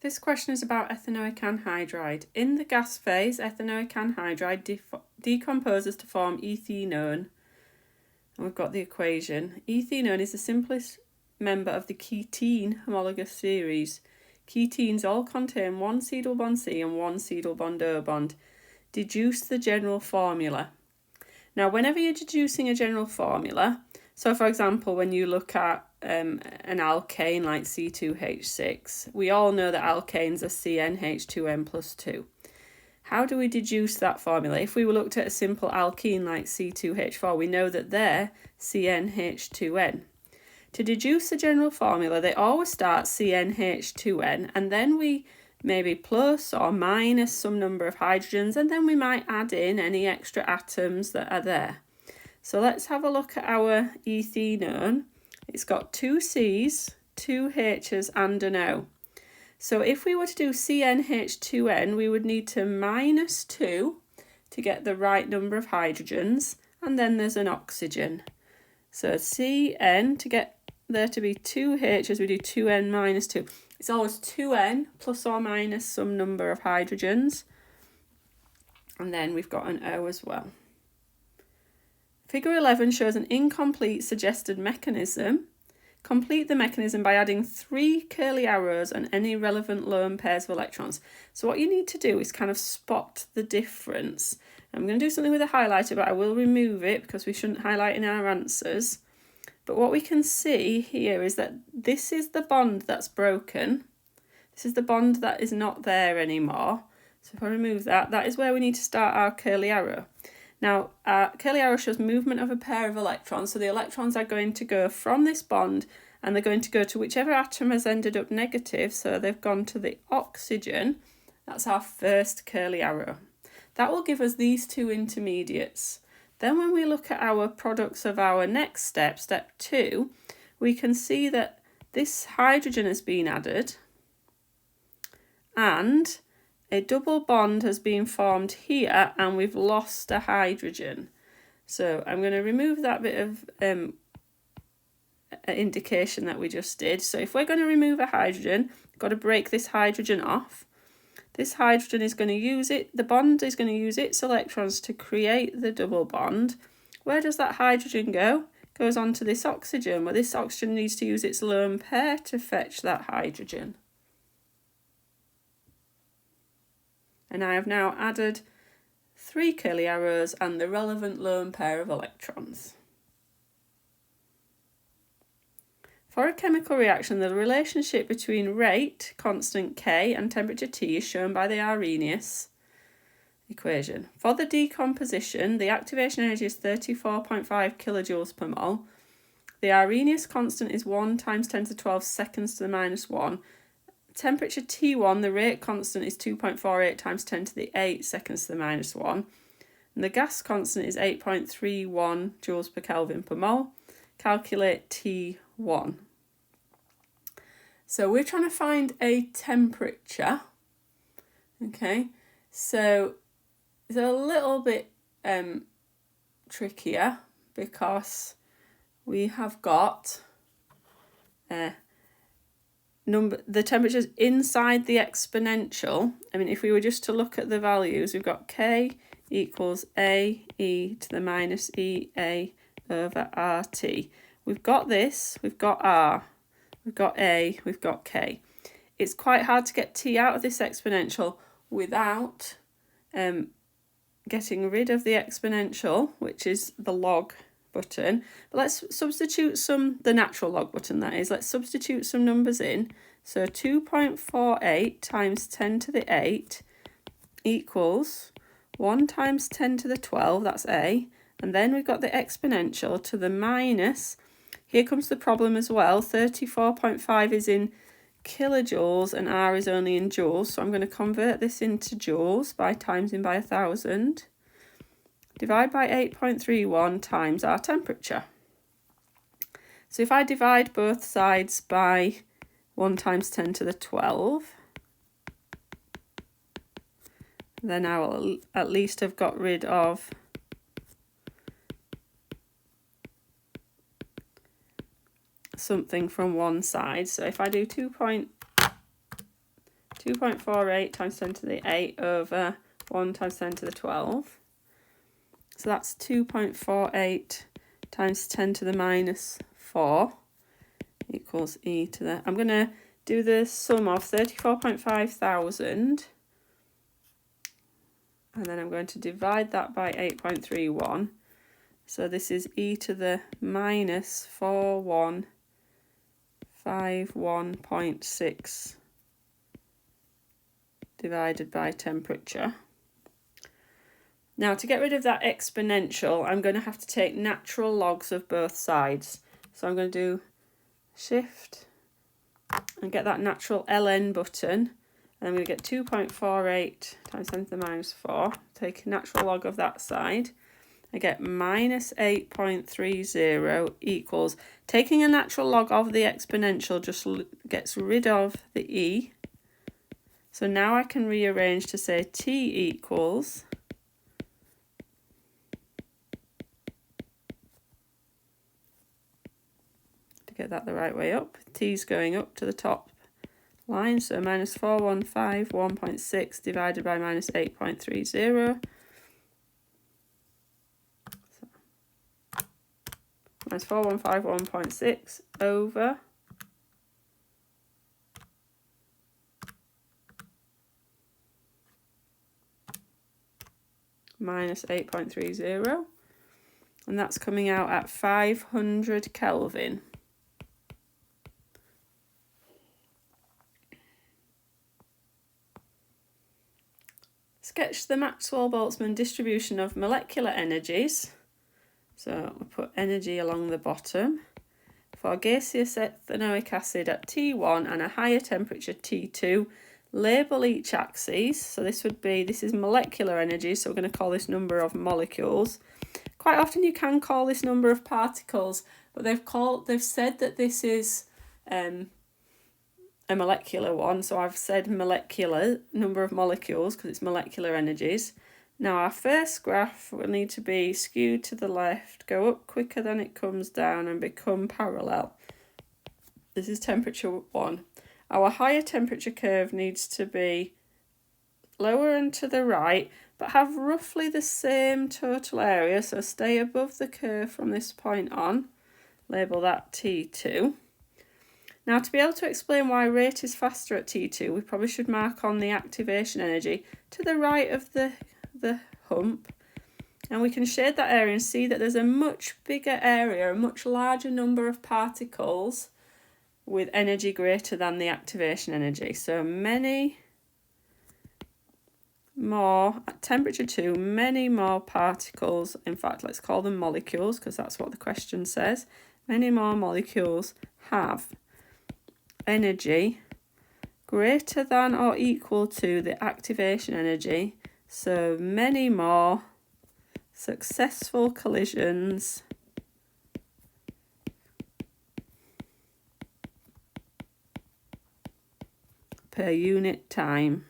This question is about ethanoic anhydride. In the gas phase, ethanoic anhydride decomposes to form ethenone. And we've got the equation. Ethenone is the simplest member of the ketene homologous series. Ketenes all contain one C double bond C and one C double bond O bond. Deduce the general formula. Now, whenever you're deducing a general formula, so for example, when you look at an alkane like C2H6, we all know that alkanes are CnH2n plus 2. How do we deduce that formula? If we looked at a simple alkene like C2H4, we know that they're CnH2n. To deduce the general formula, they always start CnH2n, and then we maybe plus or minus some number of hydrogens, and then we might add in any extra atoms that are there. So let's have a look at our ethenone. It's got 2 C's, 2 H's and an O. So if we were to do CnH2n, we would need to minus 2 to get the right number of hydrogens, and then there's an oxygen. So Cn, to get there to be 2 H's, we do 2n minus 2. It's always 2n plus or minus some number of hydrogens. And then we've got an O as well. Figure 11 shows an incomplete suggested mechanism. Complete the mechanism by adding 3 curly arrows and any relevant lone pairs of electrons. So what you need to do is kind of spot the difference. I'm going to do something with a highlighter, but I will remove it because we shouldn't highlight in our answers. But what we can see here is that this is the bond that's broken. This is the bond that is not there anymore. So if I remove that, that is where we need to start our curly arrow. Now, our curly arrow shows movement of a pair of electrons. So the electrons are going to go from this bond and they're going to go to whichever atom has ended up negative. So they've gone to the oxygen. That's our first curly arrow. That will give us these two intermediates. Then when we look at our products of our next step, step 2, we can see that this hydrogen has been added and a double bond has been formed here and we've lost a hydrogen. So I'm going to remove that bit of indication that we just did. So if we're going to remove a hydrogen, we've got to break this hydrogen off. This hydrogen is going to use it, the bond is going to use its electrons to create the double bond. Where does that hydrogen go? It goes on to this oxygen, where this oxygen needs to use its lone pair to fetch that hydrogen. And I have now added 3 curly arrows and the relevant lone pair of electrons. For a chemical reaction, the relationship between rate, constant K, and temperature T is shown by the Arrhenius equation. For the decomposition, the activation energy is 34.5 kilojoules per mole. The Arrhenius constant is 1 times 10 to the 12 seconds to the minus 1. Temperature T1, the rate constant is 2.48 times 10 to the 8 seconds to the minus 1. And the gas constant is 8.31 joules per Kelvin per mole. Calculate T1. So we're trying to find a temperature. Okay, so it's a little bit trickier because we have got the temperatures inside the exponential. I mean, if we were just to look at the values, we've got K equals A e to the minus EA over RT. We've got this, we've got R, we've got A, we've got K. It's quite hard to get T out of this exponential without getting rid of the exponential, which is the log button. But let's substitute the natural log button that is, let's substitute some numbers in. So 2.48 times 10 to the 8 equals 1 times 10 to the 12, that's A. And then we've got the exponential to the minus. Here comes the problem as well. 34.5 is in kilojoules and R is only in joules. So I'm going to convert this into joules by timesing by 1,000. Divide by 8.31 times our temperature. So if I divide both sides by 1 times 10 to the 12, then I will at least have got rid of something from one side. So if I do 2.48 2.48 times 10 to the 8 over 1 times 10 to the 12. So that's 2.48 times 10 to the minus 4 equals e to the... I'm going to do the sum of 34.5 thousand. And then I'm going to divide that by 8.31. So this is e to the minus 4151.6 divided by temperature. Now, to get rid of that exponential, I'm going to have to take natural logs of both sides. So I'm going to do shift and get that natural ln button. And I'm going to get 2.48 times 10 to the minus 4. Take a natural log of that side. I get minus 8.30 equals, taking a natural log of the exponential just gets rid of the e. So now I can rearrange to say t equals get that the right way up. T's going up to the top line, so minus 4151.6 divided by minus 8.30. So minus 4151.6 over minus 8.30, and that's coming out at 500 Kelvin. Sketch the Maxwell-Boltzmann distribution of molecular energies. So we'll put energy along the bottom. For gaseous ethanoic acid at T1 and a higher temperature T2, label each axis. So this is molecular energy, so we're going to call this number of molecules. Quite often you can call this number of particles, but they've said that this is a molecular one, so I've said molecular, number of molecules, because it's molecular energies. Now our first graph will need to be skewed to the left, go up quicker than it comes down and become parallel. This is temperature 1. Our higher temperature curve needs to be lower and to the right, but have roughly the same total area, so stay above the curve from this point on. Label that T2. Now, to be able to explain why rate is faster at T2, we probably should mark on the activation energy to the right of the hump, and we can shade that area and see that there's a much bigger area, a much larger number of particles with energy greater than the activation energy. So many more, at temperature 2, many more particles, in fact let's call them molecules because that's what the question says, many more molecules have energy greater than or equal to the activation energy, so many more successful collisions per unit time.